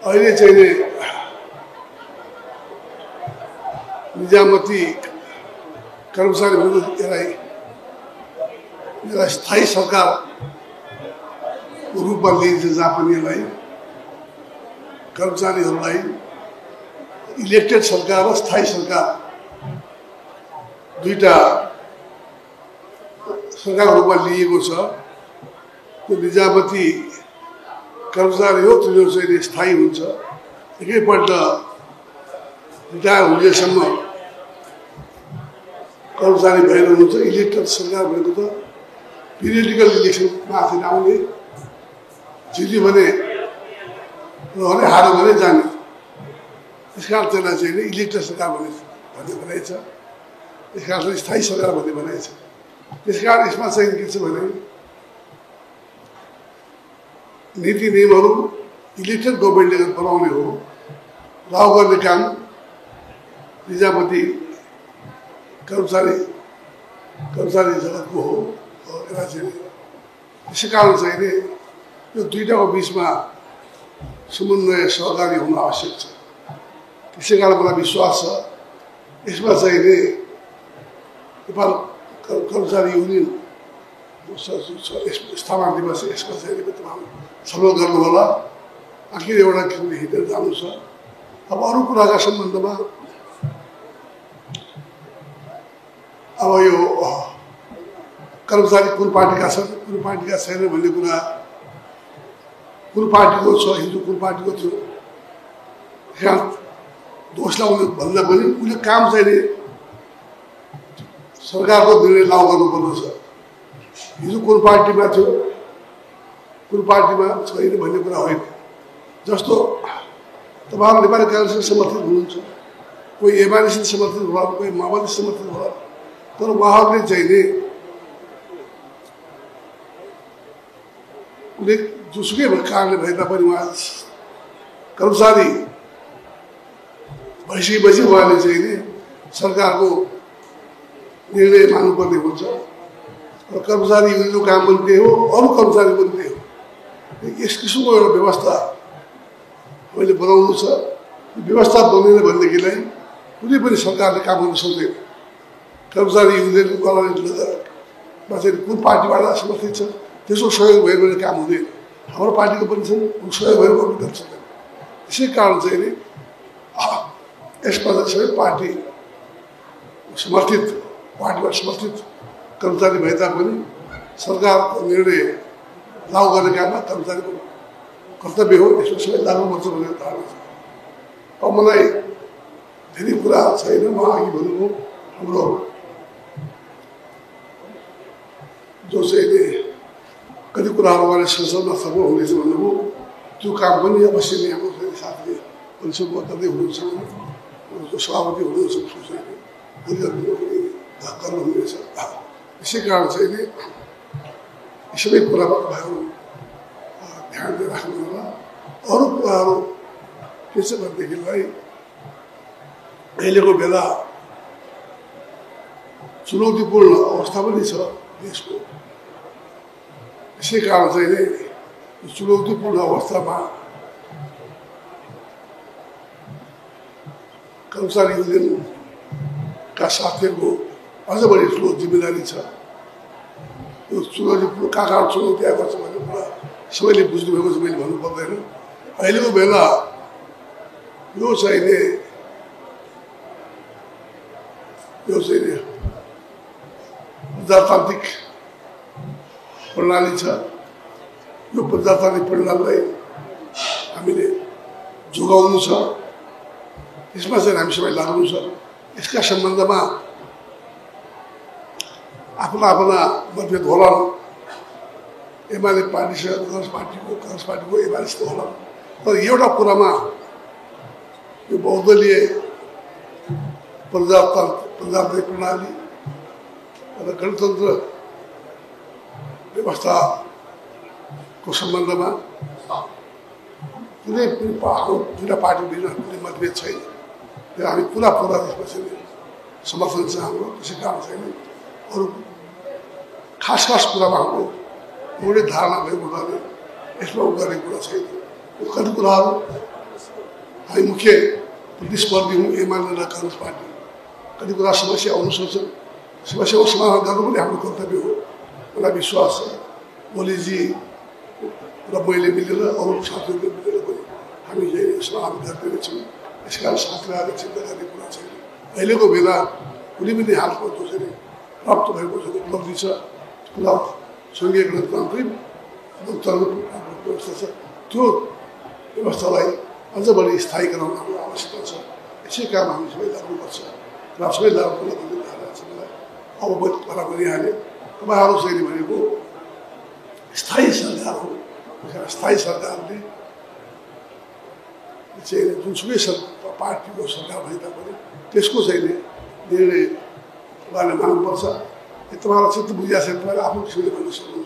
अहिले चाहिँ निजामती कर्मचारी विरुद्ध यसलाई स्थायी सरकार रूपमा लिइन्छ, जहाँ पनि यसलाई कर्मचारीहरूलाई इलेक्टेड सरकार र स्थायी सरकार दुईटा सरकारको रूपमा लिएको छ। त्यो निजामती कर्मचारी हो, त्यो चाहिँ स्थायी हुन्छ। एकैपल्ट रिटायर हुनेसम्म कर्मचारी भइरहनुहुन्छ। इलेक्टेड सरकार भनेको त पिरियडिकल इलेक्सन माथि आउने, जित्यो भने रहने, हार्यो भने जाने। त्यस कारण त्यसलाई चाहिँ इलेक्टेड सरकार भन्ने बनाइछ। त्यस कारण स्थायी सरकार भन्ने बनाइछ। त्यस कारण यसमा चाहिँ के छ भने नीति नियमहरू इलेक्टेड गभर्मेन्टले बनाउने हो, लागू गर्ने काम निजामती कर्मचारी जगतको हो। यसलाई चाहिँ त्यसै कारण चाहिँ यो दुईटाको बिचमा समन्वय सहकारी हुन आवश्यक छ। त्यसै कारण मलाई विश्वास छ यसमा चाहिँ नेपाल कर्मचारी युनियन स्थापना दिवस यसमा चाहिँ तपाईँ छलफल गर्नु होला। आखिर एउटा किसिमले हिँडेर जानु छ। अब अरू कुराका सम्बन्धमा अब यो कर्मचारी कुन पार्टीका छन्, कुन पार्टीका छैन भन्ने कुरा कुन पार्टीको छ, हिजो कुन पार्टीको थियो, दोष लगाउनु भन्दा पनि उसले काम चाहिँ सरकारको निर्णय लागू गर्नुपर्ने छ। हिजो कुन पार्टीमा थियो, कुन पार्टीमा छैन भन्ने कुरा होइन। जस्तो तपाईहरु नेपाली कांग्रेसले समर्थित हुनुहुन्छ, कोही एमालेसित समर्थित होला, कोही माओवादी समर्थित होला, तर उहाँहरूले चाहिँ कुनै जुसुकै कारणले भए तापनि उहाँ कर्मचारी भइसकेपछि उहाँले चाहिँ सरकारको निर्णय मान्नुपर्ने हुन्छ। र कर्मचारी युनियनको काम पनि त्यही हो, अरू कर्मचारी पनि त्यही हो। यस किसिमको एउटा व्यवस्था मैले बनाउनु छ। व्यवस्था बनेन भनेदेखिलाई कुनै पनि सरकारले काम गर्न सक्दैन। कर्मचारी युनियनको कलमा चाहिँ कुन पार्टीबाट समर्थित छ त्यसको सहयोग भयो भने काम हुँदैन। हाम्रो पार्टीको पनि छन्, सहयोग भएर गर्नु गर्न सक्दैन। त्यसै कारण चाहिँ यसमा सबै पार्टी समर्थित, पार्टीबाट समर्थित कर्मचारी भए तापनि सरकारको निर्णय लागू गर्ने काममा कर्मचारीको कर्तव्य हो। यसमा सबै लाग्नुपर्छ भन्ने धारणा छ। अब मलाई धेरै कुरा छैन। म अघि भन्नुभयो हाम्रो जो चाहिँ कति कुराहरू उहाँले संसदमा सफल हुनेछ भन्नुभयो, त्यो काम पनि अवश्य नै हाम्रो साथीले परिषदमा गर्दै हुनुहुन्छ, सभापति हुनुहुन्छ, गर्नुहुनेछ। यसै कारण चाहिँ यी सबै कुरामा तपाईँहरू ध्यान दिएर राख्नु होला। अरू कुराहरू के छ भनेदेखिलाई अहिलेको बेला चुनौतीपूर्ण अवस्था पनि छ देशको। यसै कारण चाहिँ चुनौतीपूर्ण अवस्थामा कर्मचारी युनियनका साथीहरूको अझ बढी ठुलो जिम्मेदारी छ। यो चुनौतीपूर्ण कहाँ चुनौती आएको छ भन्ने कुरा सबैले बुझ्नुभएको छ, मैले भन्नु पर्दैन। अहिलेको बेला यो चाहिँ प्रजातान्त्रिक प्रणाली छ। यो प्रजातान्त्रिक प्रणालीलाई हामीले जोगाउनु छ। यसमा चाहिँ हामी सबै लाग्नु छ। यसका सम्बन्धमा आफ्ना मतभेद होला। एमाले पार्टीसँग कांग्रेस पार्टीको एमालेसित होला। तर एउटा कुरामा यो बहुदलीय प्रजातान्त्रिक प्रणाली र गणतन्त्र व्यवस्थाको सम्बन्धमा कुनै पनि दुईटा पार्टी बिच कुनै मतभेद छैन। र हामी पुरा त्यसपछि समर्थन छ हाम्रो। त्यसै कारण छैन अरू खास कुरामा हाम्रो एउटै धारणा भएको हुनाले यसमा गर्ने कुरा छैन। कति कुराहरू हामी मुख्य प्रतिस्पर्धी हौँ एमाले र काङ्ग्रेस पार्टी। कति कुरा समस्या आउन सक्छन्, समस्याको समाधान गर्नु पनि हाम्रो कर्तव्य हो। मलाई विश्वास छ ओलीजी र मैले मिलेर अरू साथीहरूले मिलेर पनि हामी यही समाधान गरिदिनेछौँ। यस कारण साथीभाइहरूले चिन्ता गर्ने कुरा छैन। अहिलेको बेला कुनै पनि हालको चाहिँ प्राप्त भएको जुन उपलब्धि छ, पुरा सङ्घीय गणतान्त्रिक लोकतान्त्रिक व्यवस्था छ, त्यो व्यवस्थालाई अझ बढी स्थायी गराउन हाम्रो आवश्यकता छ। यसै काम हामी सबै लाग्नुपर्छ र सबै लागु गर्न छ। मलाई अवगत कुरा गरिहालेँ। तपाईँहरू चाहिँ भनेको स्थायी सरकार हो। स्थायी सरकारले चाहिँ जुनसुकै पार्टीको सरकार भए तापनि त्यसको चाहिँ निर्णय उहाँले मान्नुपर्छ। तपाईँलाई चित्त बुझिया छ, तपाईँले आफ्नो किसिमले भन्न सक्नुहुन्छ।